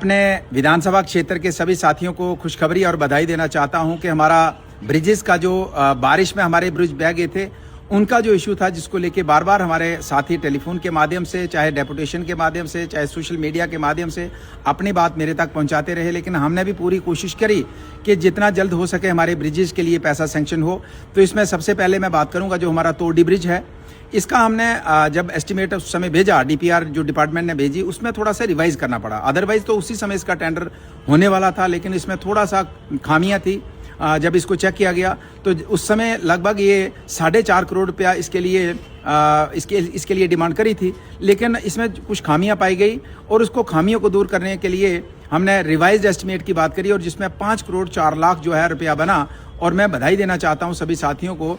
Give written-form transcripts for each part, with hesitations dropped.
अपने विधानसभा क्षेत्र के सभी साथियों को खुशखबरी और बधाई देना चाहता हूं कि हमारा ब्रिजेस का जो बारिश में हमारे ब्रिज बह गए थे उनका जो इशू था, जिसको लेके बार बार हमारे साथी टेलीफोन के माध्यम से, चाहे डेपुटेशन के माध्यम से, चाहे सोशल मीडिया के माध्यम से अपनी बात मेरे तक पहुंचाते रहे। लेकिन हमने भी पूरी कोशिश करी कि जितना जल्द हो सके हमारे ब्रिजेस के लिए पैसा सैंक्शन हो। तो इसमें सबसे पहले मैं बात करूंगा जो हमारा तोरडी ब्रिज है, इसका हमने जब एस्टिमेट उस समय भेजा, डीपीआर जो डिपार्टमेंट ने भेजी, उसमें थोड़ा सा रिवाइज करना पड़ा। अदरवाइज तो उसी समय इसका टेंडर होने वाला था, लेकिन इसमें थोड़ा सा खामियां थी। जब इसको चेक किया गया तो उस समय लगभग ये 4.5 करोड़ रुपया इसके लिए डिमांड करी थी, लेकिन इसमें कुछ खामियां पाई गई और उसको खामियों को दूर करने के लिए हमने रिवाइज्ड एस्टिमेट की बात करी और जिसमें 5 करोड़ 4 लाख जो है रुपया बना। और मैं बधाई देना चाहता हूं सभी साथियों को,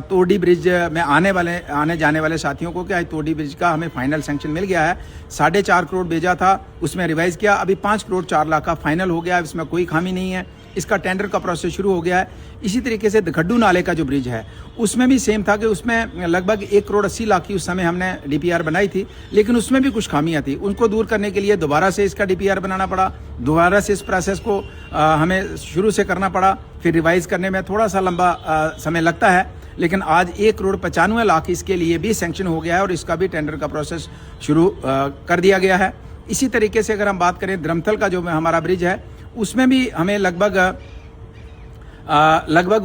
तोरडी ब्रिज में आने जाने वाले साथियों को कि आज तोरडी ब्रिज का हमें फाइनल सैंक्शन मिल गया है। 4.5 करोड़ भेजा था, उसमें रिवाइज किया, अभी 5 करोड़ 4 लाख का फाइनल हो गया है। इसमें कोई खामी नहीं है, इसका टेंडर का प्रोसेस शुरू हो गया है। इसी तरीके से दखड्डू नाले का जो ब्रिज है उसमें भी सेम था कि उसमें लगभग 1 करोड़ 80 लाख की उस समय हमने डीपीआर बनाई थी, लेकिन उसमें भी कुछ खामियां थी। उनको दूर करने के लिए दोबारा से इसका डीपीआर बनाना पड़ा, दोबारा से इस प्रोसेस को हमें शुरू से करना पड़ा। फिर रिवाइज करने में थोड़ा सा लंबा समय लगता है, लेकिन आज 1 करोड़ 95 लाख इसके लिए भी सैंक्शन हो गया है और इसका भी टेंडर का प्रोसेस शुरू कर दिया गया है। इसी तरीके से अगर हम बात करें द्रमथल का जो हमारा ब्रिज है, उसमें भी हमें लगभग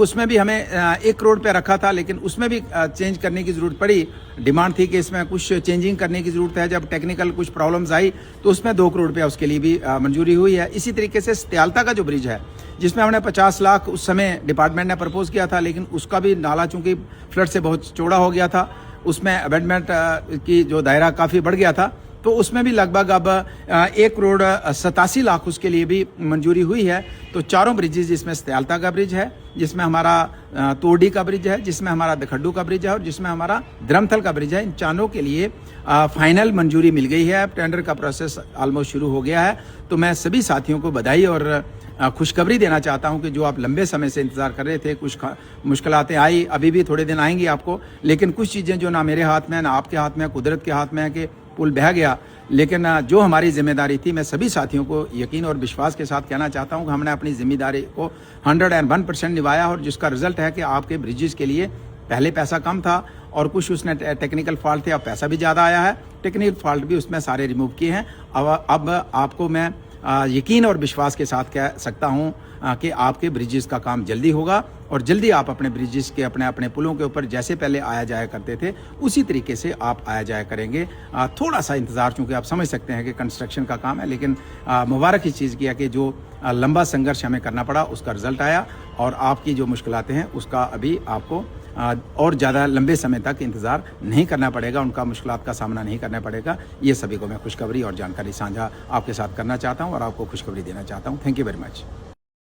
उसमें भी हमें 1 करोड़ पे रखा था, लेकिन उसमें भी चेंज करने की जरूरत पड़ी। डिमांड थी कि इसमें कुछ चेंजिंग करने की जरूरत है। जब टेक्निकल कुछ प्रॉब्लम्स आई तो उसमें 2 करोड़ रुपया उसके लिए भी मंजूरी हुई है। इसी तरीके से स्त्यालता का जो ब्रिज है, जिसमें हमने 50 लाख उस समय डिपार्टमेंट ने प्रपोज किया था, लेकिन उसका भी नाला चूंकि फ्लड से बहुत चौड़ा हो गया था, उसमें अबेटमेंट की जो दायरा काफ़ी बढ़ गया था, तो उसमें भी लगभग अब 1 करोड़ 87 लाख उसके लिए भी मंजूरी हुई है। तो चारों ब्रिजेज, जिसमें स्त्यालता का ब्रिज है, जिसमें हमारा तोरडी का ब्रिज है, जिसमें हमारा दखड्डू का ब्रिज है और जिसमें हमारा द्रमथल का ब्रिज है, इन चारों के लिए फाइनल मंजूरी मिल गई है। अब टेंडर का प्रोसेस ऑलमोस्ट शुरू हो गया है। तो मैं सभी साथियों को बधाई और खुशखबरी देना चाहता हूं कि जो आप लंबे समय से इंतजार कर रहे थे, कुछ मुश्किलातें आई, अभी भी थोड़े दिन आएंगी आपको, लेकिन कुछ चीज़ें जो ना मेरे हाथ में है ना आपके हाथ में है, कुदरत के हाथ में है कि पुल बह गया, लेकिन जो हमारी जिम्मेदारी थी, मैं सभी साथियों को यकीन और विश्वास के साथ कहना चाहता हूं कि हमने अपनी जिम्मेदारी को 101% निभाया और जिसका रिजल्ट है कि आपके ब्रिजेस के लिए पहले पैसा कम था और कुछ उसने टेक्निकल फॉल्ट थे, अब पैसा भी ज़्यादा आया है। टेक्निकल फॉल्ट भी उसमें सारे रिमूव किए हैं। अब आपको मैं यकीन और विश्वास के साथ कह सकता हूं कि आपके ब्रिजेस का काम जल्दी होगा और जल्दी आप अपने ब्रिजेस के अपने पुलों के ऊपर जैसे पहले आया जाया करते थे उसी तरीके से आप आया जाया करेंगे। थोड़ा सा इंतज़ार, चूँकि आप समझ सकते हैं कि कंस्ट्रक्शन का काम है, लेकिन मुबारक इस चीज़ की है कि जो लंबा संघर्ष हमें करना पड़ा उसका रिजल्ट आया और आपकी जो मुश्किलातें हैं उसका अभी आपको और ज़्यादा लंबे समय तक इंतज़ार नहीं करना पड़ेगा, उनका मुश्किलात का सामना नहीं करना पड़ेगा। ये सभी को मैं खुशखबरी और जानकारी साझा आपके साथ करना चाहता हूँ और आपको खुशखबरी देना चाहता हूँ। Thank you very much.